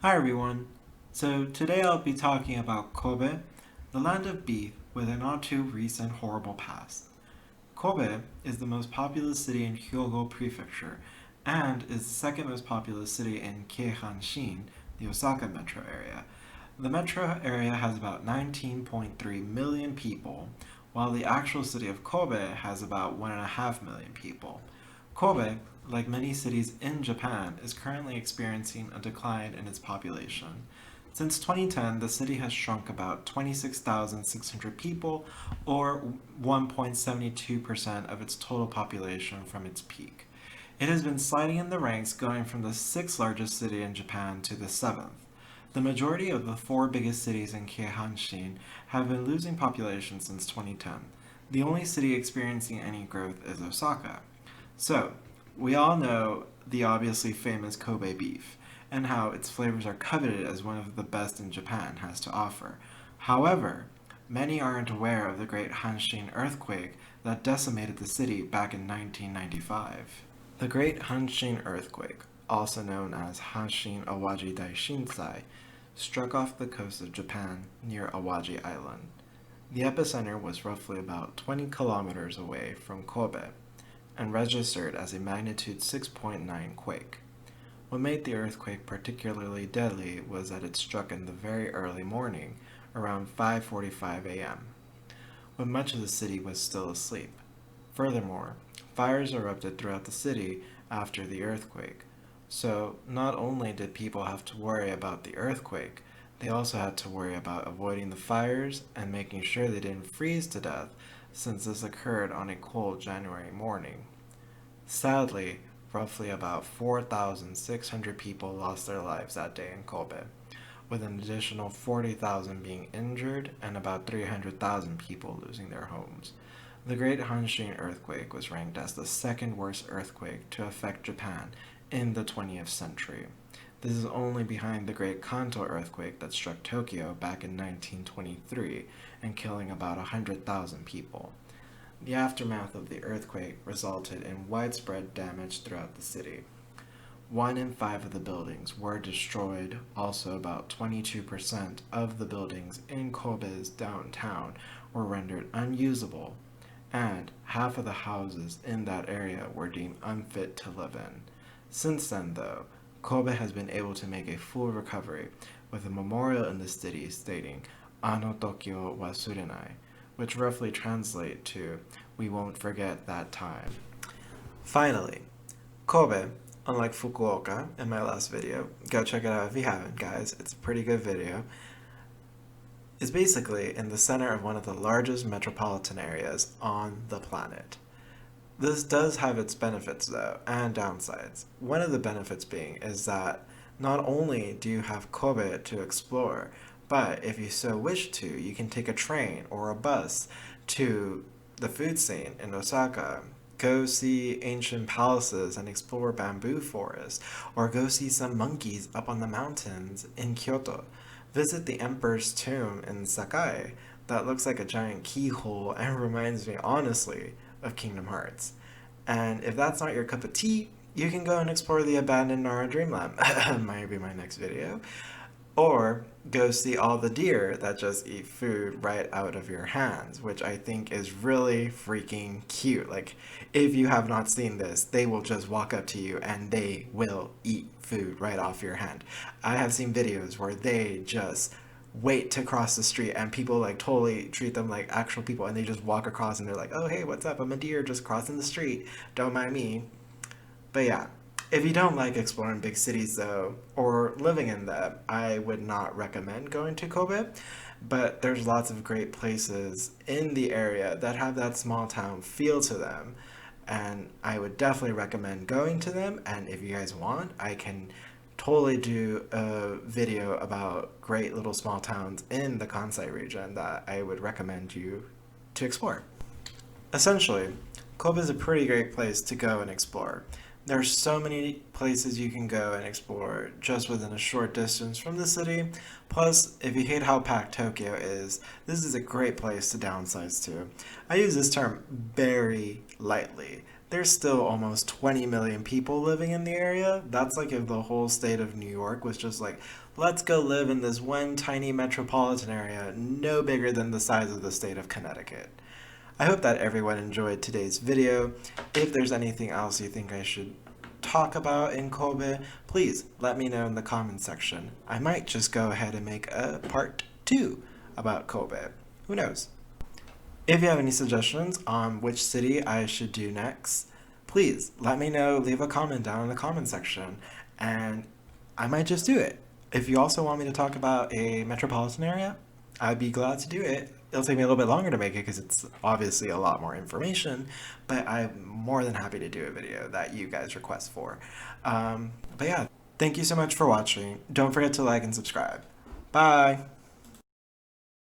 Hi everyone. So today I'll be talking about Kobe, the land of beef with a not too recent horrible past. Kobe is the most populous city in Hyogo Prefecture and is the second most populous city in Keihanshin, the Osaka metro area. The metro area has about 19.3 million people, while the actual city of Kobe has about 1.5 million people. Kobe, like many cities in Japan, is currently experiencing a decline in its population. Since 2010, the city has shrunk about 26,600 people, or 1.72% of its total population from its peak. It has been sliding in the ranks, going from the sixth largest city in Japan to the seventh. The majority of the four biggest cities in Keihanshin have been losing population since 2010. The only city experiencing any growth is Osaka. So, we all know the obviously famous Kobe beef and how its flavors are coveted as one of the best in Japan has to offer. However, many aren't aware of the great Hanshin earthquake that decimated the city back in 1995. The Great Hanshin Earthquake, also known as Hanshin Awaji Daishinsai, struck off the coast of Japan near Awaji Island. The epicenter was roughly about 20 kilometers away from Kobe and registered as a magnitude 6.9 quake. What made the earthquake particularly deadly was that it struck in the very early morning, around 5:45 a.m., when much of the city was still asleep. Furthermore, fires erupted throughout the city after the earthquake. So, not only did people have to worry about the earthquake, they also had to worry about avoiding the fires and making sure they didn't freeze to death, since this occurred on a cold January morning. Sadly, roughly about 4,600 people lost their lives that day in Kobe, with an additional 40,000 being injured and about 300,000 people losing their homes. The Great Hanshin earthquake was ranked as the second worst earthquake to affect Japan in the 20th century. This is only behind the Great Kanto earthquake that struck Tokyo back in 1923 and killing about 100,000 people. The aftermath of the earthquake resulted in widespread damage throughout the city. 1 in 5 of the buildings were destroyed. Also, about 22% of the buildings in Kobe's downtown were rendered unusable, and half of the houses in that area were deemed unfit to live in. Since then, though, Kobe has been able to make a full recovery, with a memorial in the city stating Ano Tokyo wa Surenai, which roughly translate to "We won't forget that time." Finally, Kobe, unlike Fukuoka in my last video, go check it out if you haven't, guys, it's a pretty good video, is basically in the center of one of the largest metropolitan areas on the planet. This does have its benefits though, and downsides. One of the benefits being is that not only do you have Kobe to explore, but if you so wish to, you can take a train or a bus to the food scene in Osaka, go see ancient palaces and explore bamboo forests, or go see some monkeys up on the mountains in Kyoto. Visit the Emperor's Tomb in Sakai that looks like a giant keyhole and reminds me, honestly, of Kingdom Hearts. And if that's not your cup of tea, you can go and explore the abandoned Nara Dreamland. Might be my next video. Or go see all the deer that just eat food right out of your hands, which I think is really freaking cute. Like, if you have not seen this, they will just walk up to you and they will eat food right off your hand. I have seen videos where they just wait to cross the street and people like totally treat them like actual people and they just walk across and they're like, oh, hey, what's up? I'm a deer just crossing the street. Don't mind me. But yeah, if you don't like exploring big cities though, or living in them, I would not recommend going to Kobe. But there's lots of great places in the area that have that small town feel to them. And I would definitely recommend going to them. And if you guys want, I can totally do a video about great little small towns in the Kansai region that I would recommend you to explore. Essentially, Kobe is a pretty great place to go and explore. There's so many places you can go and explore just within a short distance from the city. Plus, if you hate how packed Tokyo is, this is a great place to downsize to. I use this term very lightly. there's still almost 20 million people living in the area. That's like if the whole state of New York was just like, let's go live in this one tiny metropolitan area, no bigger than the size of the state of Connecticut. I hope that everyone enjoyed today's video. If there's anything else you think I should talk about in Kobe, please let me know in the comments section. I might just go ahead and make a part 2 about Kobe. Who knows? If you have any suggestions on which city I should do next, please let me know. Leave a comment down in the comment section and I might just do it. If you also want me to talk about a metropolitan area, I'd be glad to do it. It'll take me a little bit longer to make it because it's obviously a lot more information, but I'm more than happy to do a video that you guys request for. But yeah, thank you so much for watching. Don't forget to like and subscribe. Bye!